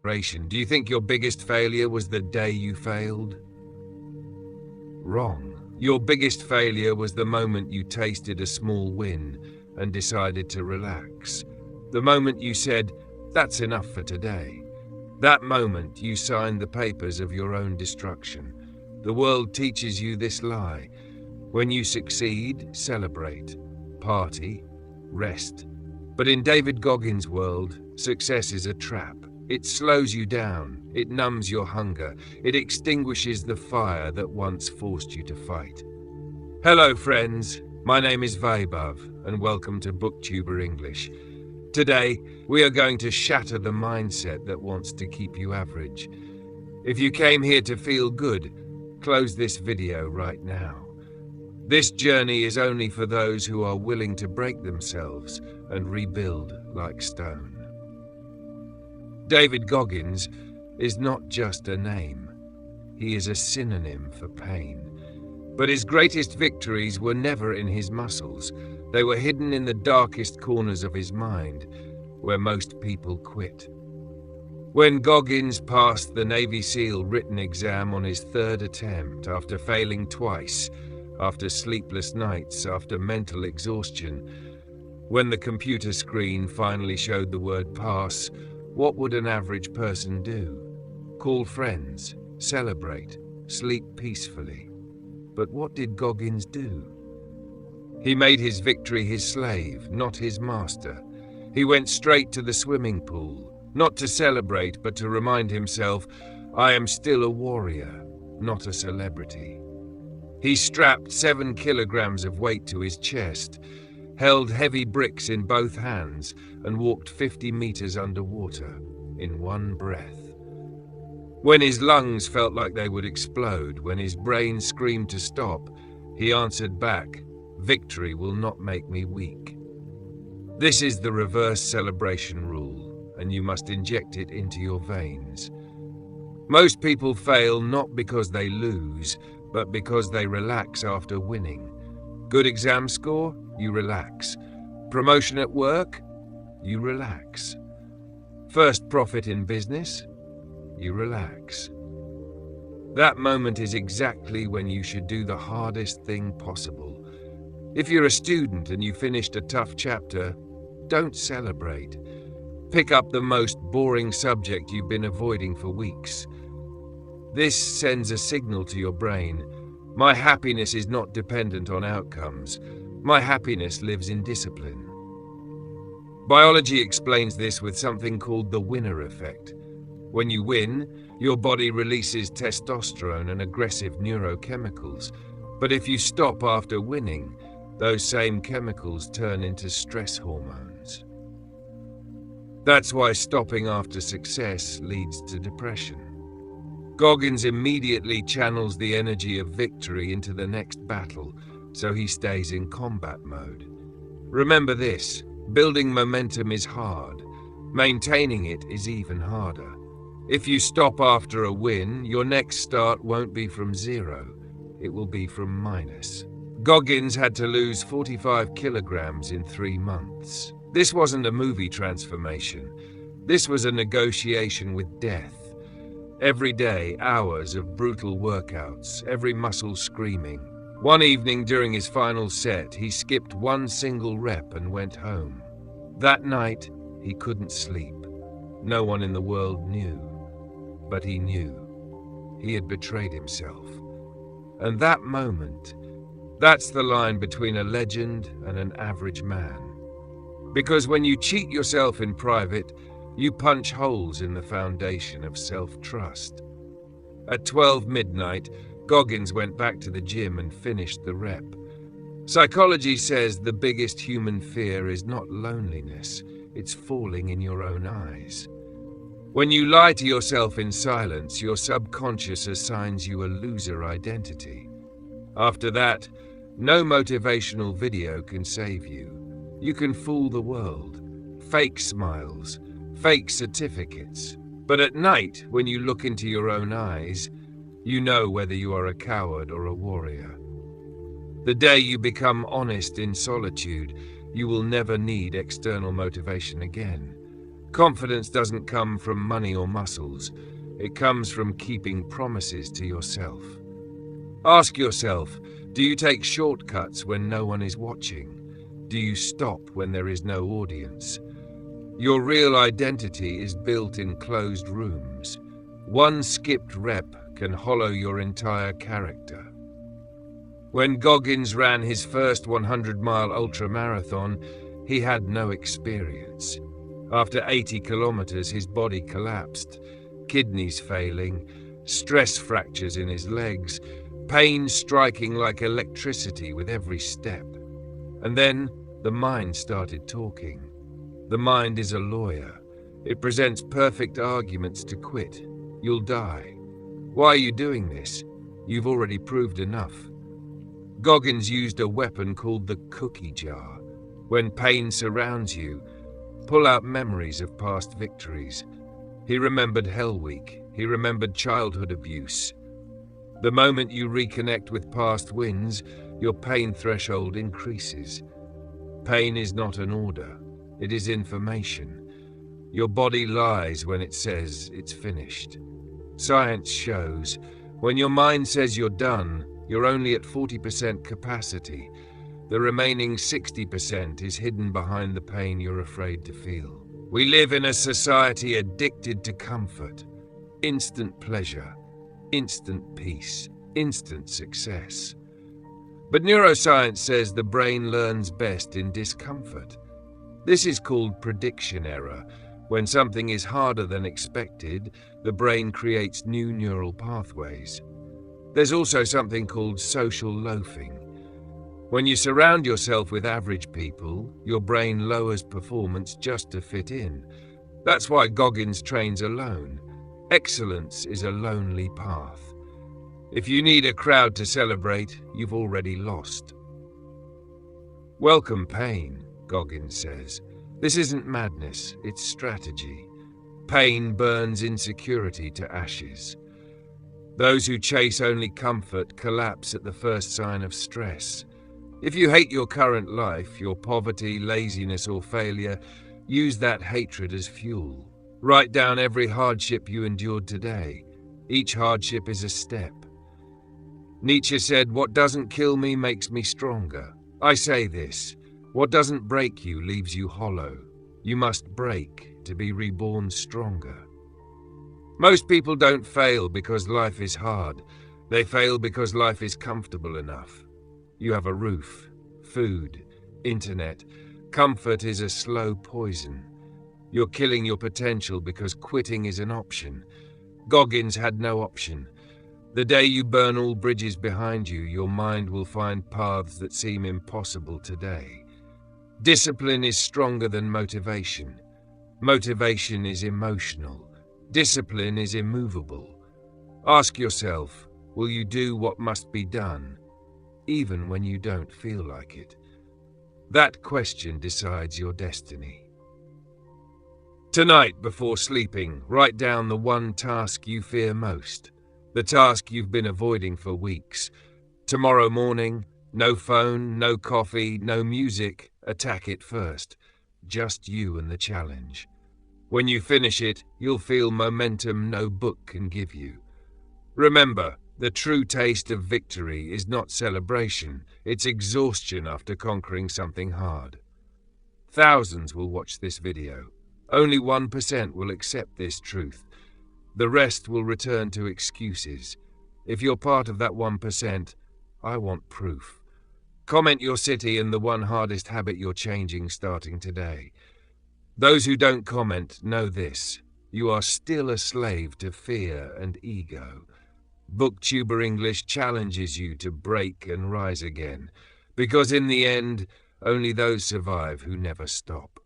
Do you think your biggest failure was the day you failed? Wrong. Your biggest failure was the moment you tasted a small win and decided to relax. The moment you said, "That's enough for today." That moment you signed the papers of your own destruction. The world teaches you this lie. When you succeed, celebrate, party, rest. But in David Goggins' world, success is a trap. It slows you down, it numbs your hunger, it extinguishes the fire that once forced you to fight. Hello friends, my name is Vaibhav and welcome to BookTuberEnglish. Today, we are going to shatter the mindset that wants to keep you average. If you came here to feel good, close this video right now. This journey is only for those who are willing to break themselves and rebuild like stone. David Goggins is not just a name. He is a synonym for pain. But his greatest victories were never in his muscles. They were hidden in the darkest corners of his mind, where most people quit. When Goggins passed the Navy SEAL written exam on his third attempt, after failing twice, after sleepless nights, after mental exhaustion, when the computer screen finally showed the word pass, what would an average person do? Call friends, celebrate, sleep peacefully. But what did Goggins do? He made his victory his slave, not his master. He went straight to the swimming pool, not to celebrate, but to remind himself, I am still a warrior, not a celebrity. He strapped 7 kilograms of weight to his chest, held heavy bricks in both hands, and walked 50 meters underwater in one breath. When his lungs felt like they would explode, when his brain screamed to stop, he answered back, "Victory will not make me weak." This is the reverse celebration rule, and you must inject it into your veins. Most people fail not because they lose, but because they relax after winning. Good exam score? You relax. Promotion at work? You relax. First profit in business? You relax. That moment is exactly when you should do the hardest thing possible. If you're a student and you finished a tough chapter, don't celebrate. Pick up the most boring subject you've been avoiding for weeks. This sends a signal to your brain. My happiness is not dependent on outcomes. My happiness lives in discipline. Biology explains this with something called the winner effect. When you win, your body releases testosterone and aggressive neurochemicals. But if you stop after winning, those same chemicals turn into stress hormones. That's why stopping after success leads to depression. Goggins immediately channels the energy of victory into the next battle, so he stays in combat mode. Remember this, building momentum is hard. Maintaining it is even harder. If you stop after a win, your next start won't be from zero, it will be from minus. Goggins had to lose 45 kilograms in 3 months. This wasn't a movie transformation. This was a negotiation with death. Every day, hours of brutal workouts, every muscle screaming. One evening during his final set, he skipped one single rep and went home. That night, he couldn't sleep. No one in the world knew. But he knew. He had betrayed himself. And that moment, that's the line between a legend and an average man. Because when you cheat yourself in private, you punch holes in the foundation of self-trust. At 12 midnight, Goggins went back to the gym and finished the rep. Psychology says the biggest human fear is not loneliness, it's falling in your own eyes. When you lie to yourself in silence, your subconscious assigns you a loser identity. After that, no motivational video can save you. You can fool the world, fake smiles, fake certificates. But at night, when you look into your own eyes, you know whether you are a coward or a warrior. The day you become honest in solitude, you will never need external motivation again. Confidence doesn't come from money or muscles. It comes from keeping promises to yourself. Ask yourself, do you take shortcuts when no one is watching? Do you stop when there is no audience? Your real identity is built in closed rooms. One skipped rep can hollow your entire character. When Goggins ran his first 100-mile ultramarathon, he had no experience. After 80 kilometers, his body collapsed, kidneys failing, stress fractures in his legs, pain striking like electricity with every step. And then the mind started talking. The mind is a lawyer. It presents perfect arguments to quit. You'll die. Why are you doing this? You've already proved enough. Goggins used a weapon called the cookie jar. When pain surrounds you, pull out memories of past victories. He remembered Hell Week. He remembered childhood abuse. The moment you reconnect with past wins, your pain threshold increases. Pain is not an order. It is information. Your body lies when it says it's finished. Science shows when your mind says you're done, you're only at 40% capacity. The remaining 60% is hidden behind the pain you're afraid to feel. We live in a society addicted to comfort, instant pleasure, instant peace, instant success. But neuroscience says the brain learns best in discomfort. This is called prediction error. When something is harder than expected, the brain creates new neural pathways. There's also something called social loafing. When you surround yourself with average people, your brain lowers performance just to fit in. That's why Goggins trains alone. Excellence is a lonely path. If you need a crowd to celebrate, you've already lost. Welcome pain, Goggins says. This isn't madness, it's strategy. Pain burns insecurity to ashes. Those who chase only comfort collapse at the first sign of stress. If you hate your current life, your poverty, laziness, or failure, use that hatred as fuel. Write down every hardship you endured today. Each hardship is a step. Nietzsche said, "What doesn't kill me makes me stronger." I say this, what doesn't break you leaves you hollow. You must break to be reborn stronger. Most people don't fail because life is hard. They fail because life is comfortable enough. You have a roof, food, internet. Comfort is a slow poison. You're killing your potential because quitting is an option. Goggins had no option. The day you burn all bridges behind you, your mind will find paths that seem impossible today. Discipline is stronger than motivation. Motivation is emotional. Discipline is immovable. Ask yourself, will you do what must be done, even when you don't feel like it? That question decides your destiny. Tonight, before sleeping, write down the one task you fear most, the task you've been avoiding for weeks. Tomorrow morning, no phone, no coffee, no music, attack it first. Just you and the challenge. When you finish it, you'll feel momentum no book can give you. Remember, the true taste of victory is not celebration, it's exhaustion after conquering something hard. Thousands will watch this video. Only 1% will accept this truth. The rest will return to excuses. If you're part of that 1%, I want proof. Comment your city and the one hardest habit you're changing starting today. Those who don't comment know this. You are still a slave to fear and ego. BookTuberEnglish challenges you to break and rise again, because in the end, only those survive who never stop.